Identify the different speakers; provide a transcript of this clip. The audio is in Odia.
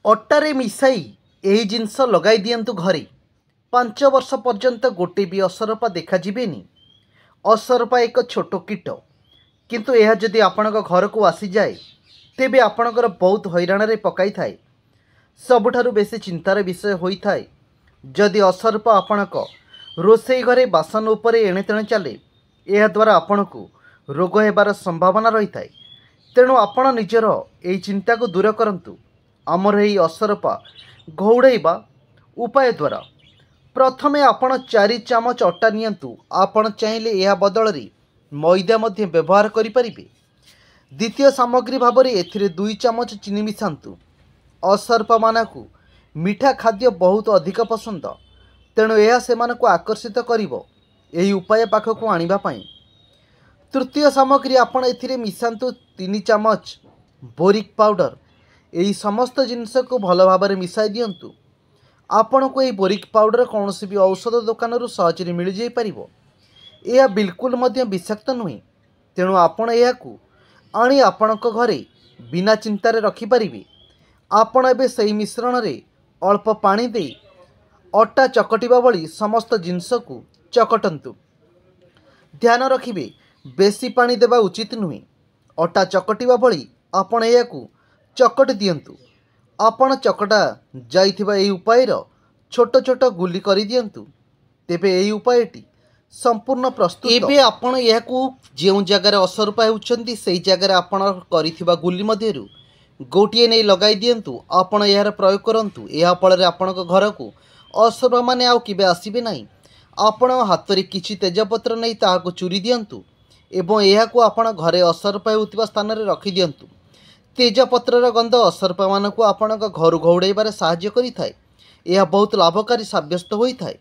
Speaker 1: ଅଟାରେ ମିଶାଇ ଏହି ଜିନିଷ ଲଗାଇ ଦିଅନ୍ତୁ ଘରେ। 5 ବର୍ଷ ପର୍ଯ୍ୟନ୍ତ ଗୋଟେ ବି ଅସରପା ଦେଖାଯିବେନି। ଅସରପା ଏକ ଛୋଟ କୀଟ, କିନ୍ତୁ ଏହା ଯଦି ଆପଣଙ୍କ ଘରକୁ ଆସିଯାଏ ତେବେ ଆପଣଙ୍କର ବହୁତ ହଇରାଣରେ ପକାଇଥାଏ। ସବୁଠାରୁ ବେଶୀ ଚିନ୍ତାର ବିଷୟ ହୋଇଥାଏ ଯଦି ଅସରପା ଆପଣଙ୍କ ରୋଷେଇ ଘରେ ବାସନ ଉପରେ ଏଣେତେଣେ ଚାଲେ। ଏହାଦ୍ୱାରା ଆପଣଙ୍କୁ ରୋଗ ହେବାର ସମ୍ଭାବନା ରହିଥାଏ। ତେଣୁ ଆପଣ ନିଜର ଏହି ଚିନ୍ତାକୁ ଦୂର କରନ୍ତୁ ଆମର ଏହି ଅସରପା ଘଉଡ଼ାଇବା ଉପାୟ ଦ୍ୱାରା। ପ୍ରଥମେ ଆପଣ 4 ଚାମଚ ଅଟା ନିଅନ୍ତୁ। ଆପଣ ଚାହିଁଲେ ଏହା ବଦଳରେ ମଇଦା ମଧ୍ୟ ବ୍ୟବହାର କରିପାରିବେ। ଦ୍ୱିତୀୟ ସାମଗ୍ରୀ ଭାବରେ ଏଥିରେ 2 ଚାମଚ ଚିନି ମିଶାନ୍ତୁ। ଅସରପାମାନଙ୍କୁ ମିଠା ଖାଦ୍ୟ ବହୁତ ଅଧିକ ପସନ୍ଦ, ତେଣୁ ଏହା ସେମାନଙ୍କୁ ଆକର୍ଷିତ କରିବ ଏହି ଉପାୟ ପାଖକୁ ଆଣିବା ପାଇଁ। ତୃତୀୟ ସାମଗ୍ରୀ ଆପଣ ଏଥିରେ ମିଶାନ୍ତୁ 3 ଚାମଚ ବୋରିକ୍ ପାଉଡ଼ର। ଏହି ସମସ୍ତ ଜିନିଷକୁ ଭଲ ଭାବରେ ମିଶାଇ ଦିଅନ୍ତୁ। ଆପଣଙ୍କୁ ଏହି ବୋରିକ୍ ପାଉଡ଼ର କୌଣସି ବି ଔଷଧ ଦୋକାନରୁ ସହଜରେ ମିଳିଯାଇପାରିବ। ଏହା ବିଲକୁଲ ମଧ୍ୟ ବିଷାକ୍ତ ନୁହେଁ, ତେଣୁ ଆପଣ ଏହାକୁ ଆଣି ଆପଣଙ୍କ ଘରେ ବିନା ଚିନ୍ତାରେ ରଖିପାରିବେ। ଆପଣ ଏବେ ସେହି ମିଶ୍ରଣରେ ଅଳ୍ପ ପାଣି ଦେଇ ଅଟା ଚକଟିବା ଭଳି ସମସ୍ତ ଜିନିଷକୁ ଚକଟନ୍ତୁ। ଧ୍ୟାନ ରଖିବେ ବେଶୀ ପାଣି ଦେବା ଉଚିତ ନୁହେଁ। ଅଟା ଚକଟିବା ଭଳି ଆପଣ ଏହାକୁ ଚକଟି ଦିଅନ୍ତୁ। ଆପଣ ଚକଟା ଯାଇଥିବା ଏହି ଉପାୟର ଛୋଟ ଛୋଟ ଗୁଲି କରିଦିଅନ୍ତୁ। ତେବେ ଏହି ଉପାୟଟି ସମ୍ପୂର୍ଣ୍ଣ ପ୍ରସ୍ତୁତ। ଏବେ ଆପଣ ଏହାକୁ ଯେଉଁ ଜାଗାରେ ଅସରପା ହେଉଛନ୍ତି ସେହି ଜାଗାରେ ଆପଣ କରିଥିବା ଗୁଲି ମଧ୍ୟରୁ ଗୋଟିଏ ନେଇ ଲଗାଇ ଦିଅନ୍ତୁ। ଆପଣ ଏହାର ପ୍ରୟୋଗ କରନ୍ତୁ। ଏହା ଫଳରେ ଆପଣଙ୍କ ଘରକୁ ଅସରପାମାନେ ଆଉ କେବେ ଆସିବେ ନାହିଁ। ଆପଣ ହାତରେ କିଛି ତେଜପତ୍ର ନେଇ ତାହାକୁ ଚୁରି ଦିଅନ୍ତୁ ଏବଂ ଏହାକୁ ଆପଣ ଘରେ ଅସରପା ହେଉଥିବା ସ୍ଥାନରେ ରଖିଦିଅନ୍ତୁ। ତେଜପତ୍ରର ଗନ୍ଧ ଅସରପାମାନଙ୍କୁ ଆପଣଙ୍କ ଘରୁ ଘଉଡ଼ାଇବାରେ ସାହାଯ୍ୟ କରିଥାଏ। ଏହା ବହୁତ ଲାଭକାରୀ ସାବ୍ୟସ୍ତ ହୋଇଥାଏ।